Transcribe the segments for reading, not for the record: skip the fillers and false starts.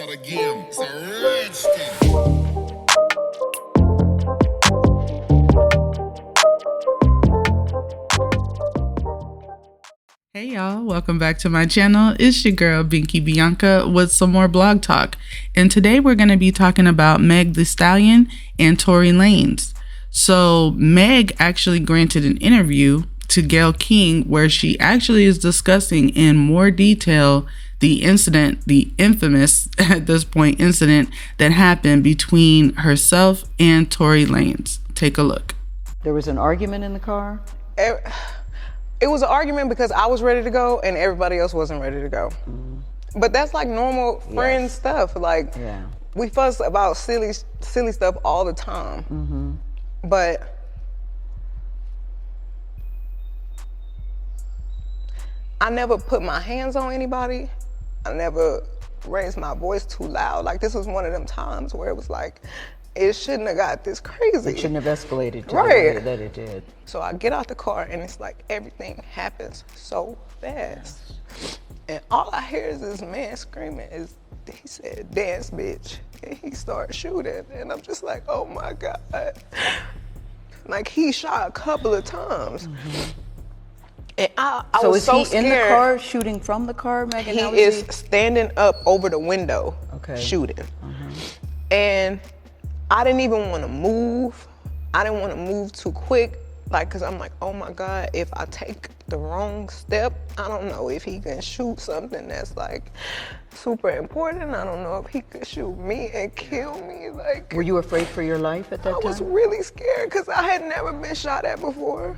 start again. It's a Redskin. Hey y'all, welcome back to my channel. It's your girl BinkiBianca with some more blog talk. And today we're going to be talking about Meg Thee Stallion and Tory Lanez. So Meg actually granted an interview to Gayle King where she actually is discussing in more detail the incident, the infamous at this point incident that happened between herself and Tory Lanez. Take a look. There was an argument in the car? It was an argument because I was ready to go and everybody else wasn't ready to go. Mm-hmm. But that's like normal friend stuff. Like, we fuss about silly stuff all the time. Mm-hmm. But I never put my hands on anybody. I never raised my voice too loud. Like, this was one of them times where it was like, it shouldn't have got this crazy. It shouldn't have escalated to the way that it did. So I get out the car and it's like everything happens so fast. And all I hear is this man screaming. He said, "Dance, bitch." And he started shooting. And I'm just like, oh my God. Like, he shot a couple of times. Mm-hmm. And I was so scared. So is he in the car shooting from the car, Megan? He is standing up over the window shooting. Mm-hmm. And I didn't even want to move. I didn't want to move too quick, like, cause I'm like, oh my God, if I take the wrong step, I don't know if he can shoot something that's like super important. I don't know if he could shoot me and kill me. Like, were you afraid for your life at that time? I was really scared cause I had never been shot at before.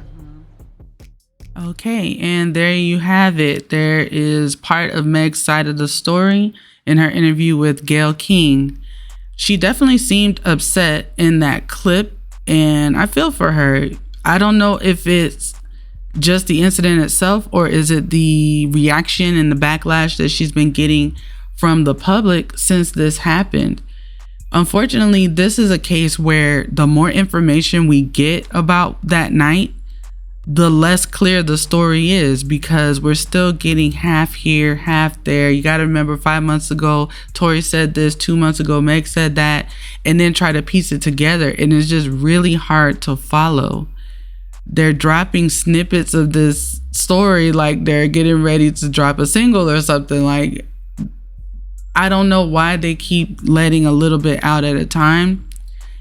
Okay, and there you have it. There is part of Meg's side of the story in her interview with Gayle King. She definitely seemed upset in that clip, and I feel for her. I don't know if it's just the incident itself or is it the reaction and the backlash that she's been getting from the public since this happened. Unfortunately, this is a case where the more information we get about that night, the less clear the story is, because we're still getting half here, half there. You got to remember 5 months ago, Tory said this, 2 months ago, Meg said that, and then try to piece it together. And it's just really hard to follow. They're dropping snippets of this story like they're getting ready to drop a single or something. Like, I don't know why they keep letting a little bit out at a time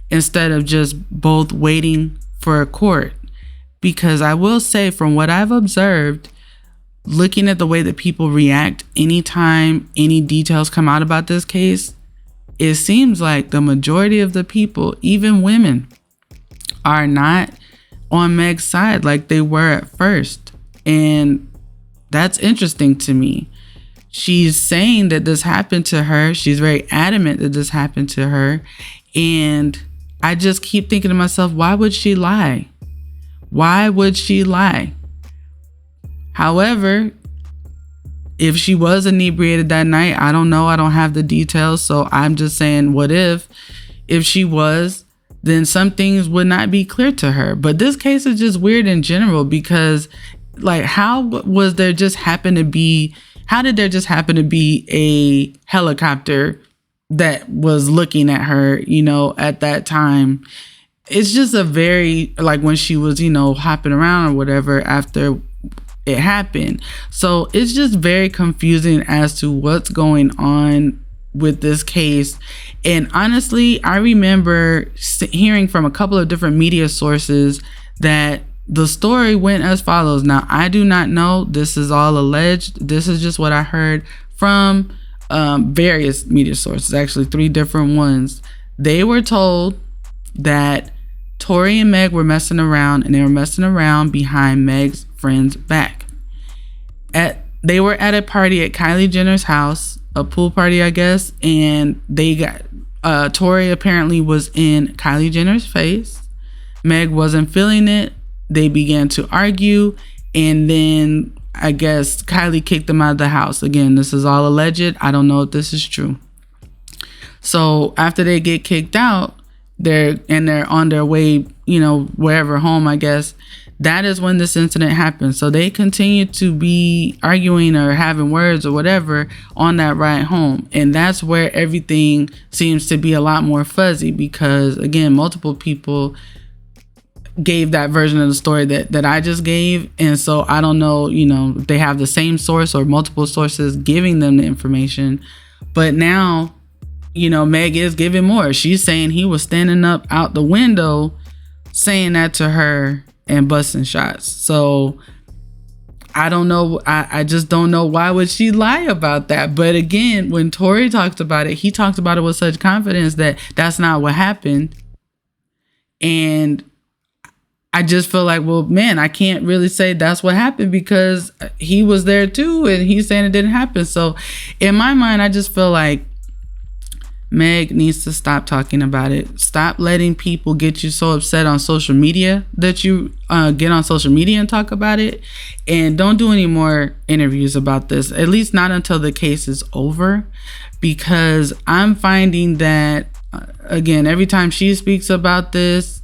instead of just both waiting for a court. Because I will say, from what I've observed, looking at the way that people react anytime any details come out about this case, it seems like the majority of the people, even women, are not on Meg's side like they were at first. And that's interesting to me. She's saying that this happened to her. She's very adamant that this happened to her. And I just keep thinking to myself, why would she lie? Why would she lie? However, if she was inebriated that night, I don't know. I don't have the details. So I'm just saying, what if she was, then some things would not be clear to her. But this case is just weird in general because, like, how did there just happen to be a helicopter that was looking at her, at that time? It's just a very, like, when she was, hopping around or whatever after it happened. So it's just very confusing as to what's going on with this case. And honestly, I remember hearing from a couple of different media sources that the story went as follows. Now, I do not know. This is all alleged. This is just what I heard from various media sources, actually 3 different ones. They were told that Tory and Meg were messing around, and they were messing around behind Meg's friend's back. They were at a party at Kylie Jenner's house, a pool party, I guess, and they got Tory apparently was in Kylie Jenner's face. Meg wasn't feeling it. They began to argue, and then I guess Kylie kicked them out of the house. Again, this is all alleged. I don't know if this is true. So after they get kicked out, they're on their way, wherever home, I guess. that is when this incident happened. So they continue to be arguing or having words or whatever on that ride home. And that's where everything seems to be a lot more fuzzy, because again, multiple people gave that version of the story that I just gave. And so I don't know, if they have the same source or multiple sources giving them the information. But now, Meg is giving more. She's saying he was standing up out the window saying that to her and busting shots. So I don't know. I just don't know, why would she lie about that? But again, when Tory talked about it, he talked about it with such confidence that that's not what happened. And I just feel like, well, man, I can't really say that's what happened, because he was there too and he's saying it didn't happen. So in my mind, I just feel like Meg needs to stop talking about it. Stop letting people get you so upset on social media that you get on social media and talk about it. And don't do any more interviews about this, at least not until the case is over, because I'm finding that, again, every time she speaks about this,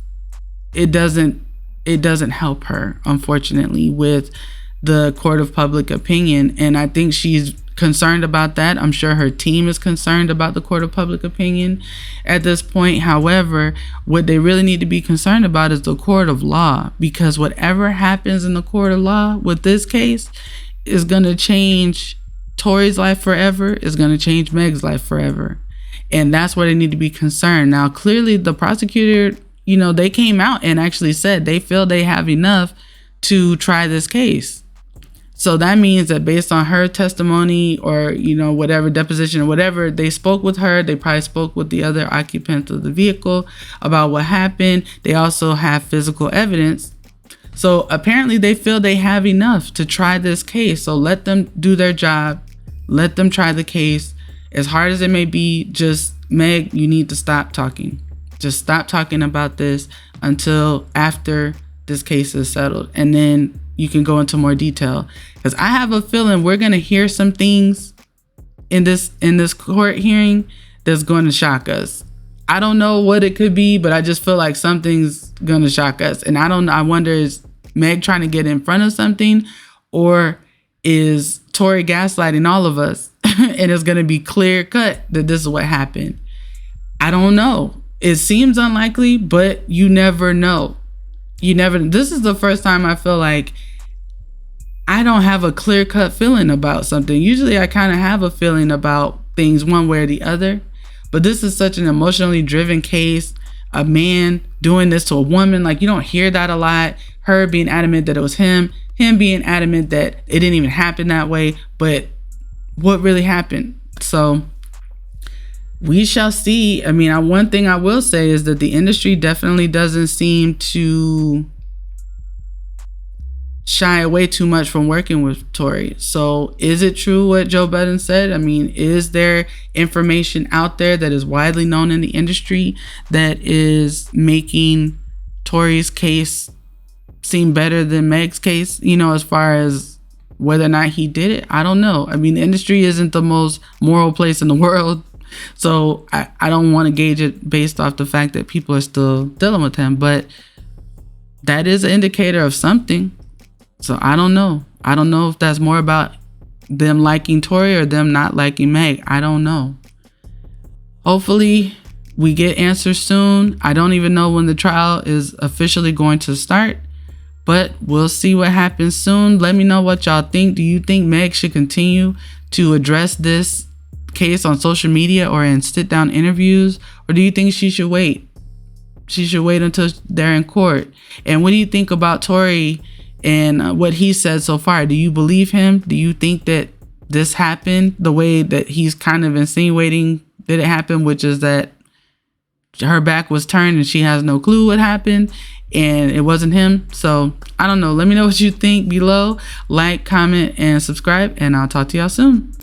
it doesn't help her, unfortunately, with the court of public opinion. And I think she's concerned about that. I'm sure her team is concerned about the court of public opinion at this point. However, what they really need to be concerned about is the court of law, because whatever happens in the court of law with this case is going to change Tory's life forever, is going to change Meg's life forever. And that's where they need to be concerned. Now, clearly the prosecutor, they came out and actually said they feel they have enough to try this case. So that means that based on her testimony or, whatever deposition or whatever, they spoke with her. They probably spoke with the other occupants of the vehicle about what happened. They also have physical evidence. So apparently they feel they have enough to try this case. So let them do their job. Let them try the case. As hard as it may be, just, Meg, you need to stop talking. Just stop talking about this until after this case is settled. And then you can go into more detail, because I have a feeling we're going to hear some things in this court hearing that's going to shock us. I don't know what it could be, but I just feel like something's going to shock us. And I wonder, is Meg trying to get in front of something, or is Tory gaslighting all of us and it's going to be clear cut that this is what happened? I don't know. It seems unlikely, but you never know. This is the first time I feel like I don't have a clear-cut feeling about something. Usually I kind of have a feeling about things one way or the other, but this is such an emotionally driven case. A man doing this to a woman, like, you don't hear that a lot. Her being adamant that it was him being adamant that it didn't even happen that way, but what really happened? So we shall see. I mean, one thing I will say is that the industry definitely doesn't seem to shy away too much from working with Tory. So is it true what Joe Budden said? I mean, is there information out there that is widely known in the industry that is making Tory's case seem better than Meg's case, as far as whether or not he did it? I don't know. I mean, the industry isn't the most moral place in the world. So I don't want to gauge it based off the fact that people are still dealing with him, but that is an indicator of something. So I don't know. I don't know if that's more about them liking Tory or them not liking Meg. I don't know. Hopefully we get answers soon. I don't even know when the trial is officially going to start, but we'll see what happens soon. Let me know what y'all think. Do you think Meg should continue to address this case on social media or in sit down interviews, or do you think she should wait? She should wait until they're in court. And what do you think about Tory and what he said so far? Do you believe him? Do you think that this happened the way that he's kind of insinuating that it happened, which is that her back was turned and she has no clue what happened and it wasn't him? So I don't know. Let me know what you think below. Like, comment, and subscribe, and I'll talk to y'all soon.